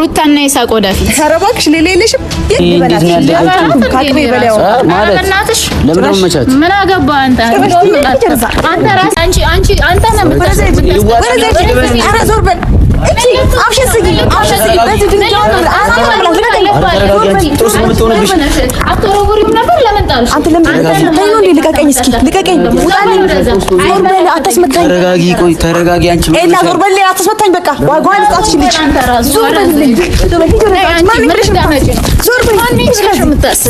ሩታና ይሳቅ ወደፊት ተረባክሽ ለሌለሽም ይበላል ካጥቤ በለው ማለት ለምን ነው መቻት ምን አገባ አንተ ራስ አንተ ነው ኧረ ዞር በል እቺ አብሽስጊ በዚህ ድንጋይ አትወረውሪም ነበር ለምን ጣልሽ አንተ ለምን ተይው እንዴ ልቀቀኝ እስኪ ልቀቀኝ ውጣልኝ ዞር በል አታስመታኝ ተረጋጊ ቆይ ተረጋጊ አንቺ ኤላ ዞር በል አታስመታኝ በቃ ጓጓን ጣትሽ ልጅ ዞር በል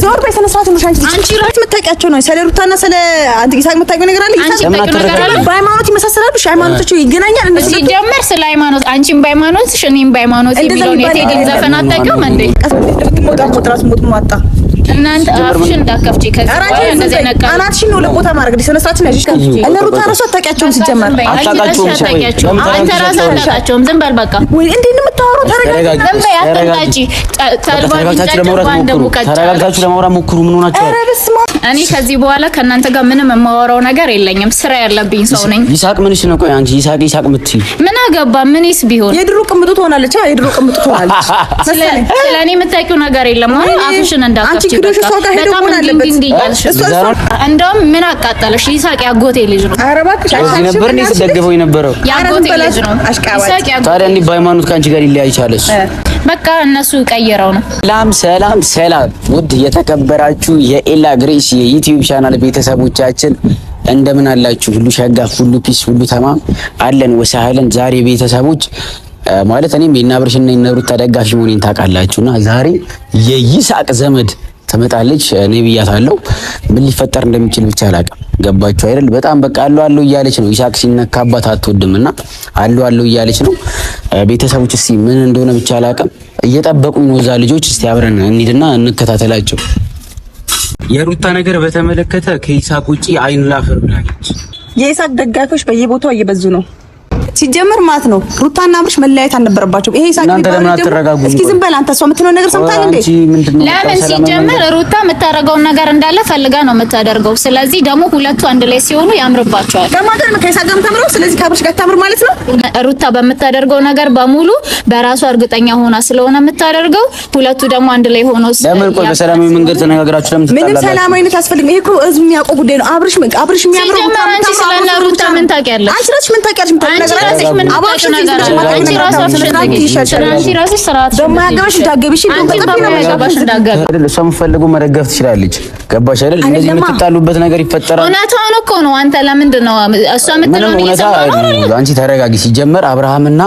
ዞር በል ሰነሳት ነው አንቺ ራስ መታቂያቸው ነው ስለ ሩታና ስለ አንተ ይሳቅ መታቂው ነገር አለ በሃይማኖት ይመሳሰላሉ ሃይማኖቶቹ ይገናኛል እነሱ ሲጀመር ስለ ሃይማኖት አንቺም በሃይማኖትሽ እኔም በሃይማኖት የሚለውን የቴዲን ዘፈን አታውቂውም እንዴ ሞት ማጣ እናንተ አፍሽን እንዳከፍቺ አናትሽን ነው ለቦታ ማድረግ ዲሰነሳችን ያጅሽ እነ ሩታ ራሱ አታውቂያቸውም ሲጀመር አታውቃቸውም አንተ ራስህ አታውቃቸውም ዝም በል በቃ ወይ እንዴ ነው የምታወራው ተረጋጋ ዝም በይ አትንጣጪ ተረጋግታችሁ ለማውራት ሞክሩ ምን ሆናችሁ ኧረ በስመ አብ እኔ ከዚህ በኋላ ከእናንተ ጋር ምንም የማወራው ነገር የለኝም ስራ ያለብኝ ሰው ነኝ ይሳቅ ምንሽ ነው ቆይ አንቺ ይሳቅ ምትይ ምን አገባ ምንስ ቢሆን የድሮ ቅምጡ ትሆናለች የድሮ ቅምጡ ትሆናለች ስለኔ የምታውቂው ነገር የለም ማለት አፍሽን እንዳከፍቺ በጣም እንደውም ምን አቃጠለሽ ይሳቅ ያጎቴ ልጅ ነው ኧረ እባክሽ እዚህ ነበር እንዴ ተደግፈው የነበረው ያጎቴ ልጅ ነው ይሳቅ ታዲያ እንዴ በሃይማኖት ካንቺ ጋር ይለያይ ቻለሽ በቃ እነሱ ቀየረው ነው ሰላም ውድ የተከበራችሁ የኤላ ግሬስ የዩቲዩብ ቻናል ቤተሰቦቻችን እንደምን አላችሁ ሁሉ ሸጋ ሁሉ ፒስ ሁሉ ተማም አለን ወሳህለን ዛሬ ቤተሰቦች ማለት እኔም የናብርሽና የነሩት ተደጋፊ መሆኔን ታውቃላችሁና ዛሬ የይሳቅ ዘመድ ተመጣለች እኔ ብያታለሁ ምን ሊፈጠር እንደሚችል ብቻ አላውቅም ገባችሁ አይደል በጣም በቃ አለው እያለች ነው ይሳቅ ሲነካባት አትወድምና አለው እያለች ነው ቤተሰቦች እስቲ ምን እንደሆነ ብቻ አላውቅም እየጠበቁኝ ነው እዛ ልጆች እስቲ አብረን እንሂድና እንከታተላቸው የሩታ ነገር በተመለከተ ከይሳቅ ውጪ አይን ላፈር ብላለች የይሳቅ ደጋፊዎች በየቦታው እየበዙ ነው ሲጀመር ማለት ነው ሩታና አብርሽ መለያየት አልነበረባቸው ይሄ ይሳቅ እስኪ ዝም በል አንተ እሷ የምትለው ነገር ሰምታል እንዴ ለምን ሲጀመር ሩታ የምታረገውን ነገር እንዳለ ፈልጋ ነው የምታደርገው ስለዚህ ደግሞ ሁለቱ አንድ ላይ ሲሆኑ ያምርባቸዋል ከማገር ከይሳቅ ጋር ተምረው ስለዚህ ከአብርሽ ጋር ታምር ማለት ነው ሩታ በምታደርገው ነገር በሙሉ በራሷ እርግጠኛ ሆና ስለሆነ የምታደርገው ሁለቱ ደግሞ አንድ ላይ ሆነው ለምን ቆይ በሰላማዊ መንገድ ተነጋግራችሁ ለምን ምንም ሰላማዊነት አያስፈልግም ይሄ እኮ ህዝብ የሚያውቀው ጉዳይ ነው አብርሽ የሚያምረው አንቺ ስለና ሩታ ምን ታውቂያለሽ አንቺ ራስሽ ምን ታውቂያለሽ ፈልጉ መደገፍ ትችላለች ገባሽ አይደል እንደዚህ የምትጣሉበት ነገር ይፈጠራል እውነታውን እኮ ነው አንተ ለምንድን ነው እሷ የምትለው ነው አንቺ ተረጋጊ ሲጀመር አብርሃምና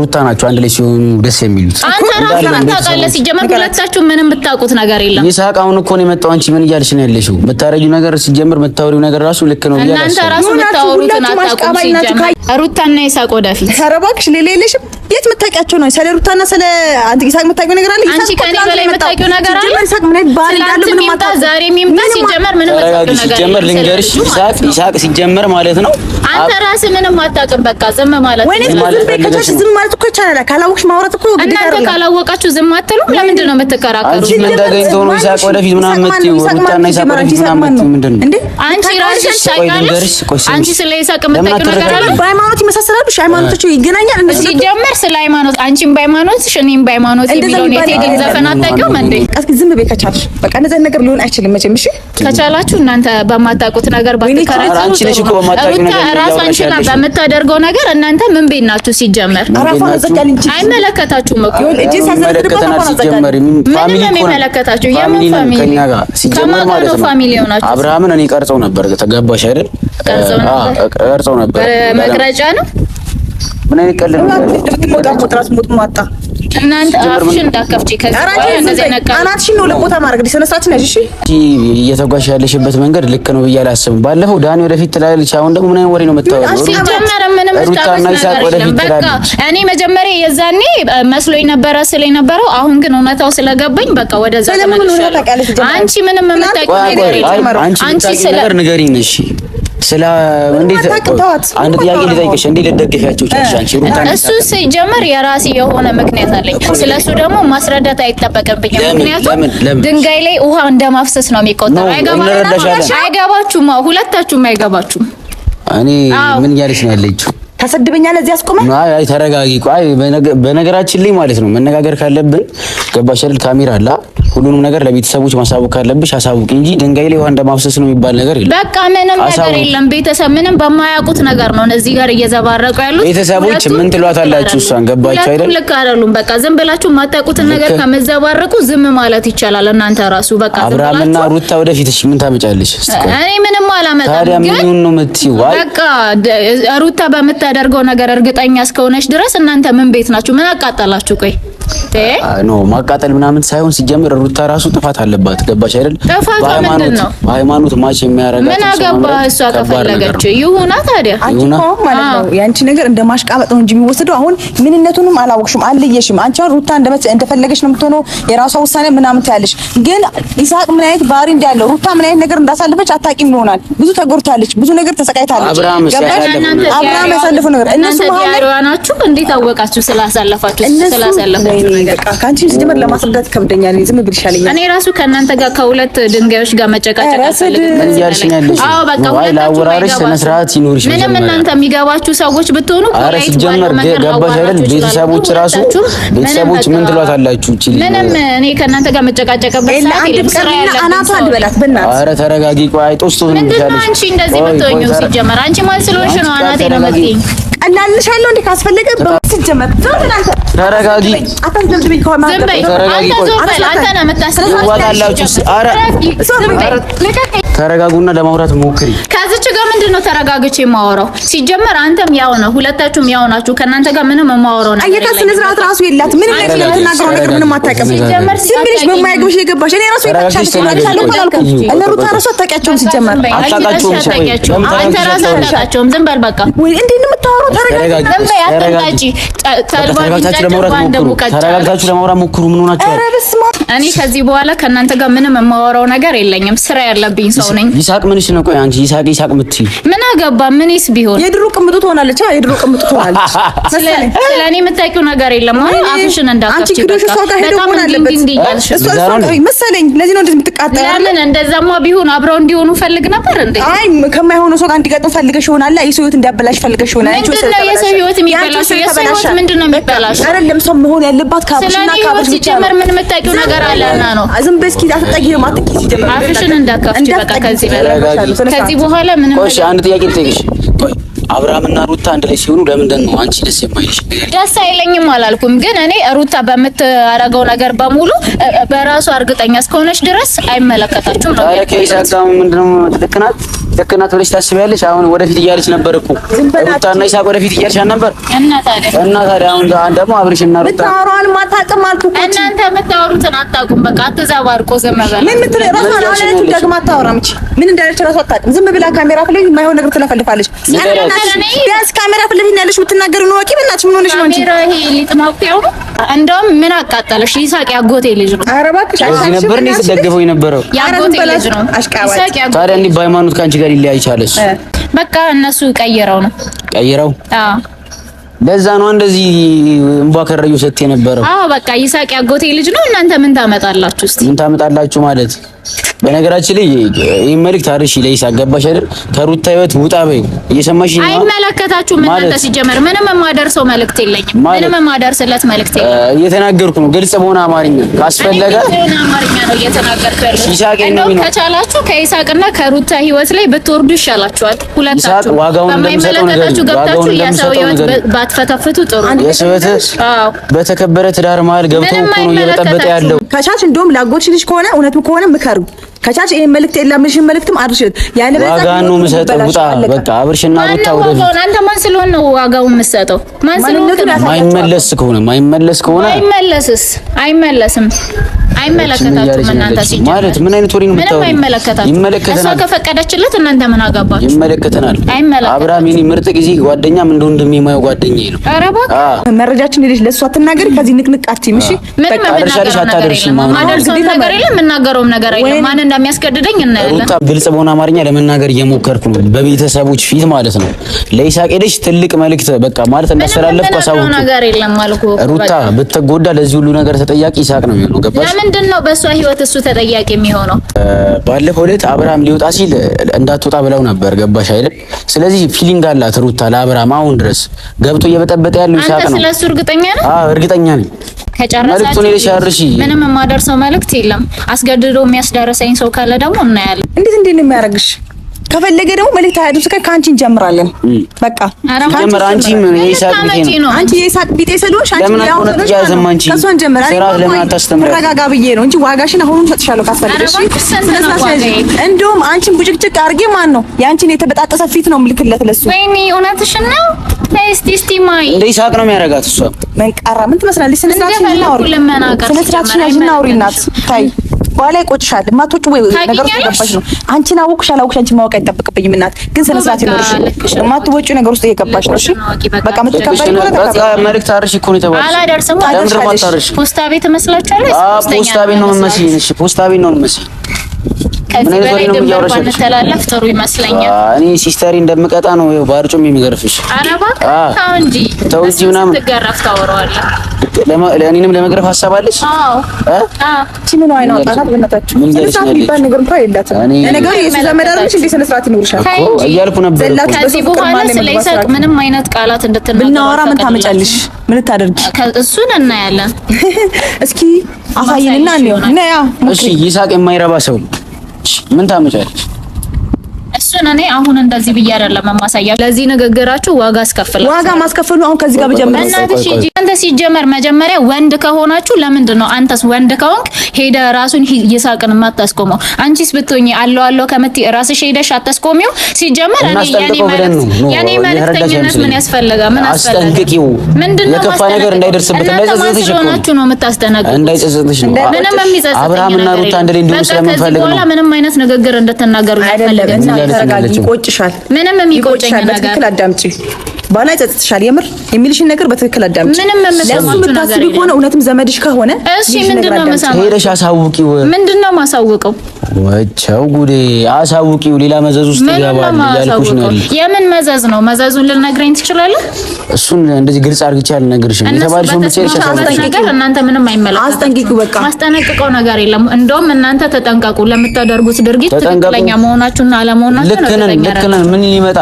ሩታ ናቸው አንድ ላይ ሲሆኑ ደስ የሚሉት አንተ ራስህ ታውቃለህ ሲጀመር ሁለታችሁ ምንም ብታውቁት ነገር የለም ይሳቅ አሁን እኮ ነው የመጣው አንቺ ምን እያልሽ ነው ያለሽው የምታረጊው ነገር ሲጀመር የምታወሪው ነገር ራሱ ልክ ነው ይላል እናንተ ራሱ የምታወሩትን አታውቁም ሲጀመር ሩታና ይሳቅ ወደፊት ተረባክሽ ለሌለሽም የት መታቂያቸው ነው ስለ ሩታና ስለ አንተ ይሳቅ መታቂው ነገር አለ አንቺ ከኔ በላይ መታቂው ነገር አለ ይሳቅ ምን ባል እንዳለ ምን ማታ ዛሬ የሚምጣ ሲጀመር ምንም መታቂው ነገር ሲጀመር ልንገርሽ ይሳቅ ሲጀመር ማለት ነው አንተ ራስህ ምንም አታውቅም በቃ ዝም ማለት ዝም ማለት እኮ ይቻላል ካላወቅሽ ማውራት እኮ እናንተ ካላወቃችሁ ዝም አትሉ ለምንድን ነው የምትከራከሩት አንቺ ምን ተገኝተው ነው ይሳቅ ወደፊት ምናምን የምትይው ሩታና ይሳቅ ወደፊት ምናምን የምትይው ምንድን ነው እንዴ አንቺ ራስሽ ታውቂያለሽ አንቺ ስለ ይሳቅ የምትጠይቂው ነገር አለ በሃይማኖት ይመሳሰላሉ ሃይማኖቶቹ ይገናኛል እነሱ ሲጀመር ስለ ሃይማኖት አንቺም በሃይማኖትሽ እኔም በሃይማኖት የሚለውን የቴዲን ዘፈን አታውቂውም እንዴ እስኪ ዝም በይ ከቻልሽ በቃ እንደዛ ነገር ሊሆን አይችልም መቼም እሺ ከቻላችሁ እናንተ በማታውቁት ነገር ባትከራከሩ አንቺ ነሽ እኮ በማታውቂው ነገር ራሷን ችላ በምታደርገው ነገር እናንተ ምን ቤት ናችሁ ሲጀመር ራሷን ዘጋልኝ አይመለከታችሁም እኮ እጂ ሳዘርድባታ ሲጀመር ፋሚሊ ነው የሚመለከታችሁ የምን ፋሚሊ ከኛ ጋር ሲጀመር ማለት ነው ፋሚሊ ሆናችሁ አብርሃምን እኔ ቀርጸው ነበር ተገባሽ አይደል ቀርጸው ነበር መቅረጫ ነው ምን አይነት ቀልድ ሞት ማጣ እናንተ አፍሽን እንዳከፍቺ አናትሽን ነው ለቦታ ማድረግ ዲሰነሳችን ያጅሽ እየተጓሽ ያለሽበት መንገድ ልክ ነው ብዬ አላስብም ባለፈው ዳኒ ወደፊት ትላለች አሁን ደግሞ ምን አይነት ወሬ ነው የምታወራው ሲጀመር ምንም እኔ መጀመሪያ የዛኔ መስሎኝ ነበረ ስለኝ ነበረው አሁን ግን እውነታው ስለገባኝ በቃ ወደዛ ተመልሻለሁ አንቺ ምንም የምታውቂው ነገር የለም አንቺ ስለ ነገር ንገሪኝ እሺ ስለ እንዴት አንድ ጥያቄ ልጠይቅሽ እንዴ ልደግፊያቸው ቻልሽ አንቺ ሩታ እሱ ሲጀመር የራሴ የሆነ ምክንያት አለኝ ስለሱ ደግሞ ማስረዳት አይጠበቅብኝም ምክንያቱም ድንጋይ ላይ ውሃ እንደማፍሰስ ነው የሚቆጠረው አይገባችሁም ሁለታችሁም አይገባችሁም እኔ ምን እያለሽ ነው ያለችው ታሰድበኛለህ እዚህ አስቆመ። አይ ተረጋጊ። ቆይ በነገራችን ላይ ማለት ነው መነጋገር ካለብን ገባሽ አይደል? ካሜራ አለ። ሁሉንም ነገር ለቤተሰቦች ማሳወቅ ካለብሽ አሳውቂ እንጂ ድንጋይ ላይ ውሃ እንደማፍሰስ ነው የሚባል ነገር የለም። በቃ ምንም ነገር የለም። ቤተሰብ ምንም በማያውቁት ነገር ነው እዚህ ጋር እየዘባረቁ ያሉት። ቤተሰቦች ምን ትሏታላችሁ? እሷን ገባችሁ አይደል? ልክ አይደሉም። በቃ ዝም ብላችሁ የማታውቁትን ነገር ከመዘባረቁ ዝም ማለት ይቻላል። እናንተ ራሱ በቃ አብርሃምና ሩታ ወደፊት እሺ ምን ታመጫለሽ? እኔ ምንም አላመጣም። ታዲያ ምን ነው የምትይው? በቃ ሩታ በምታደርገው ነገር እርግጠኛ እስከሆነች ድረስ እናንተ ምን ቤት ናችሁ? ምን አቃጠላችሁ? ቆይ ኖ ማቃጠል ምናምን ሳይሆን ሲጀምር ሩታ ራሱ ጥፋት አለባት። ገባሽ አይደል? በሃይማኖት ማች የሚያረጋት ምን አገባ? እሷ ከፈለገች ይሁና። ታዲያ አንቺ ማለት ነው ያንቺ ነገር እንደማሽቃበጥ ነው እንጂ የሚወሰደው አሁን ምንነቱንም አላወቅሽም፣ አልለየሽም። አንቺ ሩታ እንደፈለገች ነው የምትሆነው፣ የራሷ ውሳኔ ምናምን ታያለሽ። ግን ይስሐቅ ምን አይነት ባህሪ እንዳለው ሩታ ምን አይነት ነገር እንዳሳለፈች አታውቂም ይሆናል። ብዙ ተጎድታለች፣ ብዙ ነገር ተሰቃይታለች። አብርሃም ያሳለፈው ነገር እነሱ ናችሁ። እንዴት አወቃችሁ? ስላሳለፋችሁ ከአንቺ ሲጀመር ለማስረዳት ከብደኛል። ዝም ብለሽ ይሻለኛል። እኔ ራሱ ከእናንተ ጋር ከሁለት ድንጋዮች ጋር መጨቃጨቅ አልፈልግም። አዎ በቃ ለአወራረሽ ስነ ስርዓት ይኖርሽ። ምንም እናንተ የሚገባችሁ ሰዎች ብትሆኑ ሲጀመር ገባሽ አይደል? ቤተሰቦች ራሱ ቤተሰቦች ምን ትሏታላችሁ? እቺ ምንም እኔ ከእናንተ ጋር መጨቃጨቅበት አናቷ ልበላት በእናትህ። ኧረ ተረጋጊ። ቆይ ጦስቶ ምን ይሻለሽ? አንቺ እንደዚህ ብትሆኚ ሲጀመር አንቺ ማን ስለሆንሽ ነው አናቴ ነው የምትይኝ? ቀላልሻለሁ እንዴ ካስፈለገ በሲጀመር ተረጋጊ። አታስደብድብኝ። ተረጋጉና ለማውራት ሞክሪ። ከዚች ጋር ምንድነው ተረጋግቼ የማወራው? ሲጀመር አንተም ያው ነው፣ ሁለታችሁም ያው ናችሁ። ከእናንተ ጋር ምንም የማወራው ነገር የለም። ስነ ስርዓት ራሱ የላት። ምን ነገር የምትናገረው ነገር ምንም አታውቅም። ዝም ብለሽ በማያገባሽ የገባሽ። እኔ ራሱ ይታቻለሁ አላልኩም። እነ ሩታ ራሱ አታውቂያቸውም። ሲጀመር አታውቃቸውም። አንተ ራስህ አታውቃቸውም። ዝም በል በቃ። ወይ እንዴት ነው የምታወራው? ተረጋጊ። ተረጋግታችሁ ለማውራት ሞክሩ። ምን ሆናችሁ? እኔ ከዚህ በኋላ ከእናንተ ጋር ምንም የማወራው ነገር የለኝም። ስራ ያለብኝ ሰው ነኝ። ይሳቅ ምንሽ ነው? ቆይ አንቺ ይሳቅ የምትይ ምን አገባ? ምንስ ቢሆን የድሮ ቅምጡ ትሆናለች። የድሮ ቅምጡ ትሆናለች። ስለኔ የምታውቂው ነገር የለም። አሁን አፍሽን እንዳትከፍቺ መሰለኝ። ለዚህ ነው እንደዚህ የምትቃጠለው። ለምን እንደዛማ ቢሆን አብረው እንዲሆኑ ፈልግ ነበር እንዴ? አይ ከማይሆኑ ሰው ጋር እንዲገጥም ፈልገሽ ይሆናል። የሰው ህይወት እንዲያበላሽ ፈልገሽ ይሆናል። ምንድነው የሰው ህይወት የሚበላሽው? የሰው ህይወት ምንድነው የሚበላሽው? አይደለም ሰው መሆን ያለባት ካብሽና ካብሽ ብቻ ነው። ምን የምታውቂው ነገር አለና ነው? ዝም በይ እስኪ አትጠጊ ነው ማትቂ ሲጀምር አፍሽን እንዳትከፍቺ በቃ። ከዚህ በኋላ ምንም ቆይ አንድ ጥያቄ ልጠይቅሽ። ቆይ አብርሃምና ሩታ አንድ ላይ ሲሆኑ ለምንድን ነው አንቺ ደስ የማይልሽ? ደስ አይለኝም አላልኩም፣ ግን እኔ ሩታ በምታረገው ነገር በሙሉ በራሷ እርግጠኛ እስከሆነች ድረስ አይመለከታችሁም ነው። ታዲያ ከይሳቅ ጋር ምንድነው ልክ ናት ብለሽ ታስቢያለሽ? አሁን ወደፊት እያለች ነበር እኮ ሩታና ይሳቅ ወደፊት እያለች ነበር። እና ታዲያ አሁን ደግሞ አብርሽና ሩታ ምታወራውን ማታውቅም አልኩ እኮ። እናንተ የምታወሩትን አታውቁም። በቃ አትዛባርቆ ዝም በል። ምን ምትል ራሷ አላለች ደግሞ አታወራም። እቺ ምን እንዳለች ራሷ አታውቅም። ዝም ብላ ካሜራ ፍለኝ የማይሆን ነገር ትለፈልፋለች። ቢያንስ ካሜራ ፍለኝ ያለሽ የምትናገሩ ነው። ወቂ በእናትሽ ምን ሆነሽ ነው እንጂ ይሄ ሊጥማውቂው እንደውም ምን አቃጠለሽ? ይሳቅ ያጎቴ ልጅ ነው። ኧረ እባክሽ እዚህ ነበር እንዴ ስትደግፈው የነበረው? ያጎቴ ልጅ ነው። ይሳቅ ያጎቴ። ታዲያ እንዴ በሃይማኖት ካንቺ ጋር ሊለያይ ይቻለሽ? በቃ እነሱ ቀይረው ነው። ቀይረው? አዎ ለዛ ነው እንደዚህ እንባ ከረዩ ሰጥ የነበረው። አዎ በቃ ይሳቅ ያጎቴ ልጅ ነው። እናንተ ምን ታመጣላችሁ? እስቲ ምን ታመጣላችሁ ማለት በነገራችን ላይ ይሄ መልእክት አርሺ ለይሳቅ ገባሽ አይደል? ከሩታ ህይወት ውጣ በይ። እየሰማሽ ነው? አይመለከታችሁም እናንተ ሲጀመር ምንም የማደርሰው መልእክት የለኝም። ምንም የማደርስለት መልእክት የለም። እየተናገርኩ ነው ግልጽ በሆነ አማርኛ። ካስፈለገ አማርኛ ነው እየተናገርኩ ያለው። ይሳቅ ነው ከቻላችሁ ከይሳቅና ከሩታ ህይወት ላይ ብትወርዱ ይሻላችኋል። ሁለታችሁ በማይመለከታችሁ ገብታችሁ የሰው ህይወት ባትፈተፍቱ ጥሩ ነው። የሰው ህይወት በተከበረ ትዳር መሀል ገብቶ እኮ ነው እየበጠበጠ ያለው። ከቻች እንደውም ላጎች ልጅ ከሆነ እውነትም ከሆነ ምከሩ። ከቻች ይሄን መልእክት የላምሽን መልእክትም አድርሽት ያለ ዋጋ ነው የምሰጠው። ውጣ በቃ አብርሽና ሩታ ወደፊት። አንተ ማን ስለሆነ ነው ዋጋውን የምሰጠው? ማን ስለሆነ ማይመለስ ከሆነ አይመለስም። አይመለከታችሁም እናንተ ሲጀምር ማለት ምን አይነት ወሬ ነው የምታወሪው? ይመለከታል። እሷ ከፈቀደችለት እናንተ ምን አጋባችሁ? ይመለከተናል። አብርሃም የኔ ምርጥ ጊዜ ጓደኛም እንደ ወንድም የማየው ጓደኛዬ ነው። ኧረ እባክህ መረጃችን ልጅ ለሷ አትናገሪ። ከዚህ ንቅንቅ አትይም። እሺ በቃ አድርሻለሽ አታደርሽም። ማደርሰው ነገር የለም የምናገረውም ነገር የለም። ማን እንደሚያስገድደኝ እናያለን። ሩታ ግልጽ በሆነ አማርኛ ለመናገር እየሞከርኩ ነው በቤተሰቦች ፊት ማለት ነው። ለይሳቅ ሄደሽ ትልቅ መልእክት በቃ ማለት እንዳስተላለፍኩ አሳውቁ። ነገር የለም አልኩ። ሩታ ብትጎዳ ለዚህ ሁሉ ነገር ተጠያቂ ይሳቅ ነው የሚሆነው። ገባሽ? ለምንድን ነው በእሷ ህይወት እሱ ተጠያቂ የሚሆነው? ባለፈው ዕለት አብርሃም ሊወጣ ሲል እንዳትወጣ ብለው ነበር። ገባሽ አይደል? ስለዚህ ፊሊንግ አላት ሩታ ለአብርሃም አሁን ድረስ ገብቶ እየበጠበጠ ያለው ይሳቅ ነው። አንተ ስለሱ እርግጠኛ ነህ? አዎ እርግጠኛ ነኝ። ከጨረሳችሁ ምንም የማደርሰው መልእክት የለም። አስገድዶ የሚያስደርሰኝ ሰው ካለ ደግሞ እናያለን። እንዴት ነው የሚያደርግሽ? ከፈለገ ደግሞ መልእክት አያድርስ ከአንቺ እንጀምራለን። በቃ ጀምር። አንቺ ምን የይሳቅ ቢጤ ነው? አንቺ የይሳቅ ቢጤ ስለሆንሽ አንቺ ያው ከሷ እንጀምራለን። ስራ ለምን አታስተምረው? ተረጋጋ ብዬ ነው እንጂ ዋጋሽን አሁንም ሰጥሻለሁ ካስፈልግሽ። እንደውም አንቺን ቡጭቅጭቅ አድርጌ ማን ነው ያንቺን የተበጣጠሰ ፊት ነው ምልክለት ለሱ። ወይኔ እውነትሽን ነው። እስቲ ማይ እንደ ይሳቅ ነው የሚያረጋት። እሷ መንቀራ ምን ትመስላለች? ስነ ስርዓትሽን ያዥና አውሪ እናት ታይ በኋላ ይቆጭሻል። ማቶቹ ወይ ነገር እየገባሽ ነው። አንቺን አወቅሽ አላወቅሽ አንቺን ማወቅ አይጠብቅብኝም እናት። ግን ስነ ስርዓት ይኖርሽ። ማትወጪ ነገር ውስጥ እየገባሽ ነው። እሺ በቃ ምትከበሪ ነው። በቃ መልእክት አርሽ እኮ ነው የተባለው። አላደርስም። ፖስታ ቤት መስላችኋል? ፖስታ ቤት ነው የምመስልሽ። እሺ ፖስታ ቤት ነው የምመስልሽ። ከዚህ በላይ ድንበር ባንተላለፍ ጥሩ ይመስለኛል። እኔ ሲስተሪ እንደምቀጣ ነው ይኸው ባርጩም የሚገርፍሽ። ኧረ እባክህ ተው እንጂ ተው እንጂ ምናምን ትገረፍ ታወራዋለህ። እኔንም ለመግረፍ ሀሳብ አለሽ? አዎ እቺ ምን አይነት ወጣት በእናታችሁ ስነ ስርዓት የሚባል ነገር እንኳን የላትም። ለነገሩ የሱ ዘመድ አይደለሽ እንዴ? ስነ ስርዓት ይኖርሻል እኮ እያልኩ ነበር። ከዚህ በኋላ ስለ ይሳቅ ምንም አይነት ቃላት እንድትናገር ብናወራ ምን ታመጫለሽ? ምን ታደርጊ? እሱን እናያለን። እስኪ አሳይንና ነው ነያ። እሺ ይሳቅ የማይረባ ሰው ምን ታመጫለሽ? እሱን እኔ አሁን እንደዚህ ብዬ አይደለም የማሳያችሁ። ለዚህ ንግግራችሁ ዋጋ አስከፍላችሁ። ዋጋ ማስከፈሉ አሁን ከዚህ ጋር በጀመረ እናትሽ እጂ አንተ ሲጀመር መጀመሪያ ወንድ ከሆናችሁ ለምንድን ነው አንተስ ወንድ ከሆንክ ሄደ ራሱን ይሳቅን ማታስቆመው? አንቺስ ብትሆኚ አለው ከምትይ ራስሽ ሄደሽ አታስቆሚው? ሲጀመር እኔ ያኔ መልእክተኝነት ምን ያስፈልጋል? ምን አስፈልጋል? አስጠንቅቂው። ምንድነው የከፋ ነገር እንዳይደርስበት እንዳይጸጽትሽ ነው የምታስጠነቅቁት። እንዳይጸጽትሽ ነው። ምንም የሚጸጽት አብርሃምና ሩታ እንደሌለ እንደሆነ ስለምንፈልግ ነው። ምንም አይነት ንግግር እንድትናገሩ አይፈልግም። ተረጋጊ። ይቆጭሻል። ምንም የሚቆጨኝ ነገር በትክክል አዳምጪ። ባላ ይጸጽትሻል። የምር የሚልሽን ነገር በትክክል አዳምጪ። ምንም የምታስቢ ከሆነ እውነትም ዘመድሽ ከሆነ እሺ፣ ምንድነው ማሳወቅ? ሄደሽ አሳውቂው። ምንድነው ማሳወቀው? ወቸው ጉዴ፣ አሳውቂው። ሌላ መዘዝ ውስጥ ይገባል እያልኩሽ ነው። የምን መዘዝ ነው? መዘዙን ልነግረኝ ትችላለህ? እሱን እንደዚህ ግልጽ አድርግቼ አልነግርሽም። የተባልሽውን ብቻ ነገር እናንተ ምንም አይመለከታችሁም። አስጠንቅቂው። በቃ ማስጠነቅቀው ነገር የለም። እንደውም እናንተ ተጠንቀቁ። ለምታደርጉት ድርጊት ትክክለኛ መሆናችሁና አለመሆናችሁ ነው። ልክ ነን። ምን ሊመጣ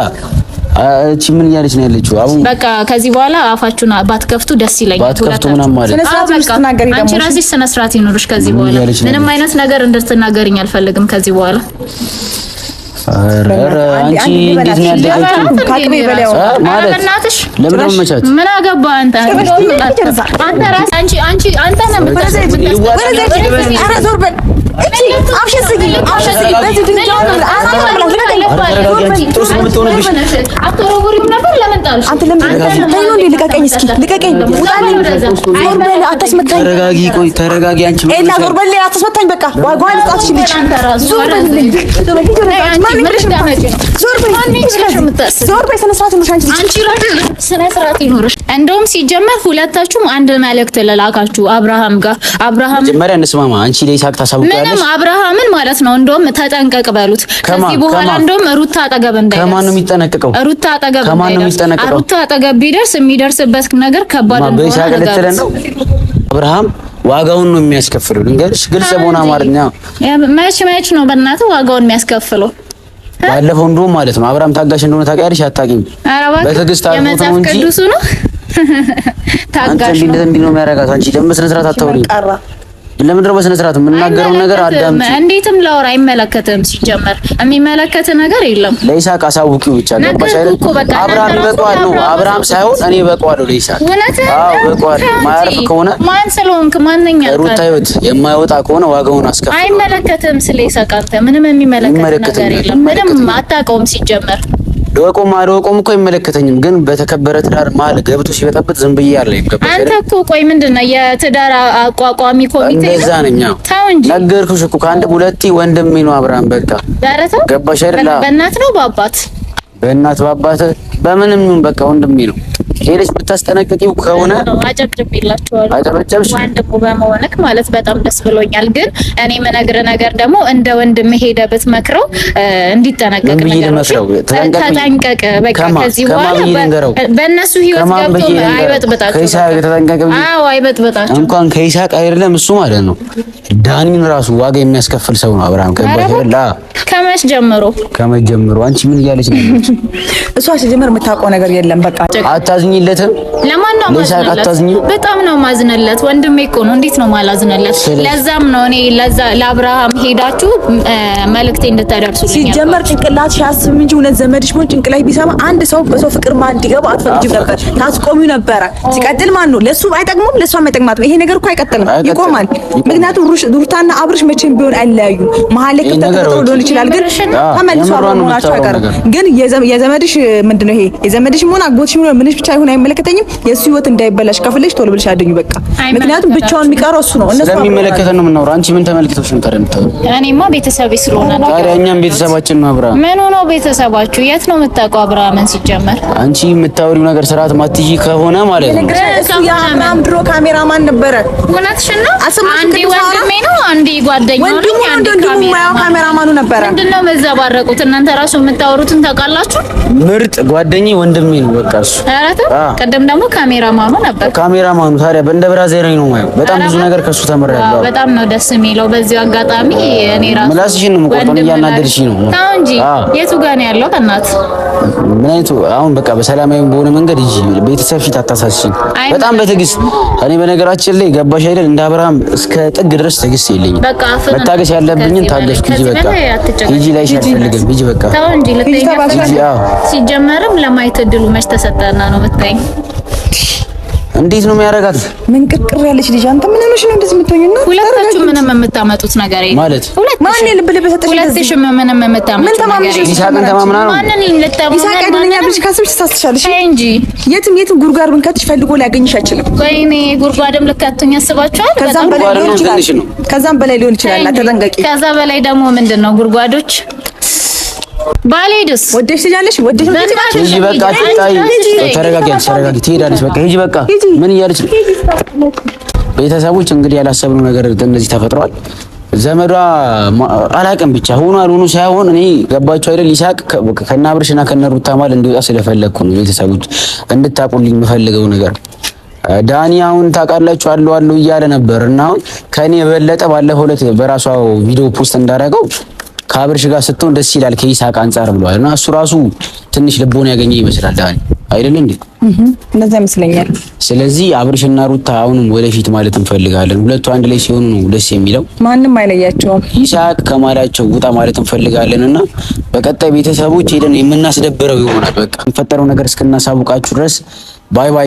እቺ ምን እያለች ነው ያለችው? አሁን በቃ ከዚህ በኋላ አፋችሁን ባትከፍቱ ደስ ይለኛል። ባትከፍቱ ምናምን ማለት ስነ ስርዓት እንድትናገሪ ደግሞ አንቺ ራስሽ ስነ ስርዓት ይኖርሽ። ከዚህ በኋላ ምንም አይነት ነገር እንድትናገሪኝ አልፈልግም ከዚህ በኋላ። ኧረ አንቺ እንዴት ነው ያደገችው? ካቅሜ በለው ማለት ለምን ነው መቻት? ምን አገባ አንተ? አንተ ራስ አንተ ነህ ኧረ ዞር በል። እቺ አውሽስጊ በዚህ ድንጋይ አትወረውሪም ነበር። ለምን ጣልሽ? አንተ ለምን ልቀቀኝ፣ እስኪ ልቀቀኝ። ዞር በል አታስመታኝ። ተረጋጊ፣ ቆይ ተረጋጊ። አንቺ ኤላ ዞር በል አታስመታኝ። በቃ ዋጋዋን ጣትሽ ልጅ ዞር በል ስነ ስርዓት ይኖርሽ። እንደውም ሲጀመር ሁለታችሁም አንድ መልእክት ልላካችሁ አብርሃም ጋር። አብርሃም መጀመሪያ እንስማማ። አንቺ ለይሳቅ ታሳውቂያለሽ። ምንም አብርሃምን ማለት ነው። እንደውም ተጠንቀቅ በሉት። ከዚህ በኋላ እንደውም ሩታ አጠገብ እንዳይደርስ። ከማን ነው የሚጠነቀቀው? ሩታ አጠገብ እንዳይደርስ። ሩታ አጠገብ ቢደርስ የሚደርስበት ነገር ከባድ ነው። በይሳቅ ልትለን ነው። አብርሃም ዋጋውን ነው የሚያስከፍለው። ልንገርሽ፣ ግልጽ በሆነ አማርኛ መች ነው በእናትህ ዋጋውን የሚያስከፍለው? ባለፈው እንደውም ማለት ነው አብርሃም ታጋሽ እንደሆነ ታውቂያለሽ? አታውቂም? በትዕግስት አልፎት ነው እንጂ ቅዱስ ነው ታጋሽ ነው። እንዴት ነው የሚያረጋት? አንቺ ደግሞ ስነ ስርዓት አታውሪም። ለምንድነው በስነ ስርዓት የምናገረው ነገር አዳምጪ። እንዴትም ላውራ አይመለከትም። ሲጀመር የሚመለከት ነገር የለም። ለይሳቅ አሳውቂው ብቻ ገባሽ አይደል? አብርሃም ይበቃዋል ነው። አብርሃም ሳይሆን እኔ በቃዋለሁ ለይሳቅ። አዎ በቃዋለሁ። ማያርፍ ከሆነ ማን ስለሆንክ ማንኛ ሩታ ህይወት የማይወጣ ከሆነ ዋጋውን አስከፍል። አይመለከትም። ስለ ይሳቅ አንተ ምንም የሚመለከት ነገር የለም። ምንም አታውቀውም ሲጀመር። ለወቆም አልወቆም እኮ አይመለከተኝም፣ ግን በተከበረ ትዳር መሀል ገብቶ ሲበጠብጥ ዝም ብዬ አለኝ። አንተ እኮ ቆይ ምንድነው የትዳር አቋቋሚ ኮሚቴ? እንደዛ ነኝ። ተው እንጂ ነገርኩሽ እኮ ከአንድ ሁለቴ ወንድሜ ነው አብርሃም። በቃ ዳረተው ገባሽ አይደል? በእናት ነው በአባት በእናት በአባት በምንም ይሁን በቃ ወንድሜ ነው። ሄደሽ ብታስጠነቅቂው ከሆነ አጨብጭቤላችኋለሁ። አጨበጨብሽ ወንድሙ በመሆንክ ማለት በጣም ደስ ብሎኛል። ግን እኔ የምነግርህ ነገር ደግሞ እንደ ወንድም ሄደ ብትመክረው እንዲጠነቀቅ ተጠንቀቅ። በቃ ከዚህ በኋላ በእነሱ ህይወት ገብቶ አይበጥብጣቸው። አዎ አይበጥብጣቸው። እንኳን ከይሳቅ አይደለም እሱ ማለት ነው ዳኒን ራሱ ዋጋ የሚያስከፍል ሰው ነው አብርሃም። ከመች ጀምሮ አንቺ ምን እያለች ነው? እሷ ሲጀምር የምታውቀው ነገር የለም። በቃ አታዝኝለትም። ለማን ነው ማዝነለት? በጣም ነው ማዝነለት። ወንድሜ እኮ ነው። እንዴት ነው ማላዝነለት? ለዛም ነው እኔ ለአብርሃም ሄዳችሁ መልእክቴ እንድታደርሱልኝ። ሲጀመር ጭንቅላት ሲያስብ እንጂ እውነት ዘመድሽ ሆን ጭንቅላት ቢሰማ አንድ ሰው በሰው ፍቅር ማን እንዲገባ አትፈቅጂም ነበር፣ ታስቆሚው ነበረ። ሲቀጥል ማን ነው ለሱ አይጠቅሙም፣ ለሷም አይጠቅማትም። ይሄ ነገር እኮ አይቀጥልም፣ ይቆማል። ምክንያቱም ሩታና አብርሽ መቼም ቢሆን አይለያዩ። መሀል ላይ ከተፈጠሩ ሊሆን ይችላል፣ ግን ተመልሶ መሆናቸው አይቀርም። ግን የዘመድሽ ምንድነው ይሄ የዘመድሽ ሆነ አጎትሽ ሆነ ምንሽ ብቻ ይሁን አይመለከተኝም። የሱ ህይወት እንዳይበላሽ ከፍለሽ ቶሎ ብለሽ አድኙ በቃ። ምክንያቱም ብቻውን የሚቀረው እሱ ነው። እነሱ ስለሚመለከተን ነው የምናወራው። አንቺ ምን ተመልክተሽ ነው ታረምታው? እኔማ ቤተሰቤ ስለሆነ ነው። ታዲያ እኛም ቤተሰባችን ነው። አብርሃም ምን ሆኖ ቤተሰባችሁ? የት ነው የምታውቀው አብርሃምን? ሲጀመር አንቺ የምታወሪው ነገር ስርዓት ማትይ ከሆነ ማለት ነው። የአብርሃም ድሮ ካሜራማን ነበረ። እውነትሽን ነው። አንዴ ወንድሜ ነው፣ አንዴ ጓደኛው ነው፣ አንዴ ካሜራማኑ ነበረ። ምንድነው መዘባረቁት? እናንተ ራሱ የምታወሩትን ታውቃላችሁ። ምርጥ ጓደኛዬ ወንድሜ ነው በቃ እሱ። አራተ ቀደም ደግሞ ካሜራማኑ ነበር። ካሜራማኑ ታዲያ በእንደ ብራዘር ነው ማለት በጣም ብዙ ነገር ከሱ ተመረያለሁ። በጣም ነው ደስ የሚለው። በዚህ አጋጣሚ እኔ ራሱ ምላስሽን ነው ቆርጦን እያናደድሽ ነው። ታው እንጂ የቱ ጋር ነው ያለው? እናት ምን አይቱ አሁን በቃ በሰላማዊ በሆነ መንገድ ይጂ ቤተሰብ ፊት አታሳስሽኝ። በጣም በትዕግስት እኔ በነገራችን ላይ ገባሽ አይደል? እንደ አብርሃም እስከ ጥግ ድረስ ትዕግስት የለኝም። መታገስ ያለብኝን ታገስኩ። ይጂ በቃ ይጂ ላይ ሸፈልግም ይጂ በቃ ታው እንጂ ሲጀመርም ለማየት እድሉ መች ተሰጠና ነው የምትለኝ? እንዴት ነው የሚያረጋት? ምን ቅርቅር ያለች ልጅ አንተ ምን ሆነሽ ነው እንደዚህ የምትሆኝና? ሁለታችሁ ምንም የምታመጡት ነገር የለም ማለት ማን ልብ ልብ ሰጠሽ? ሁለትሽም ምንም የምታመጡት ነገር የለም። ይሳቅን ተማምና ነው ማንን ልታመና? ይሳቅ አይደለኛ ብለሽ ካስብሽ ታስተሻለሽ እንጂ የትም ጉርጓድ ብንከትሽ ፈልጎ ሊያገኝሽ አይችልም። ወይኔ ጉርጓድም ልከቱኝ ያስባችኋል። ከዛም በላይ ሊሆን ይችላል። ተጠንቀቂ። ከዛ በላይ ደግሞ ምንድነው ጉርጓዶች ባሌድስ ወደሽ ትያለሽ ወደሽ ሂጂ በቃ ታይ ተረጋጊ ትሄዳለሽ በቃ ሂጂ በቃ ምን እያለች ቤተሰቦች እንግዲህ ያላሰብነው ነገር እንደዚህ ተፈጥሯል። ዘመዷ አላቅም ብቻ ሆኗል ሆኖ ሳይሆን እኔ ገባችሁ አይደል? ይሳቅ ከና አብርሽና ከነ ሩታ ማል እንዲወጣ ስለፈለኩ ነው። ቤተሰቦች እንድታቁልኝ የምፈልገው ነገር ዳኒ አሁን ታውቃላችሁ አለው እያለ ነበር እና አሁን ከኔ የበለጠ ባለፈው ዕለት በራሷ ቪዲዮ ፖስት እንዳደረገው ከአብርሽ ጋር ስትሆን ደስ ይላል ከይሳቅ አንፃር ብሏል። እና እሱ ራሱ ትንሽ ልቦና ያገኘ ይመስላል ዳኒ አይደል እንዴ? እንደዛ ይመስለኛል። ስለዚህ አብርሽና ሩታ አሁንም ወደፊት ማለት እንፈልጋለን። ሁለቱ አንድ ላይ ሲሆኑ ነው ደስ የሚለው። ማንም አይለያቸውም። ይሳቅ ከማላቸው ውጣ ማለት እንፈልጋለንና በቀጣይ ቤተሰቦች ሄደን የምናስደብረው ይሆናል። በቃ የሚፈጠረው ነገር እስክናሳውቃችሁ ድረስ ባይ ባይ።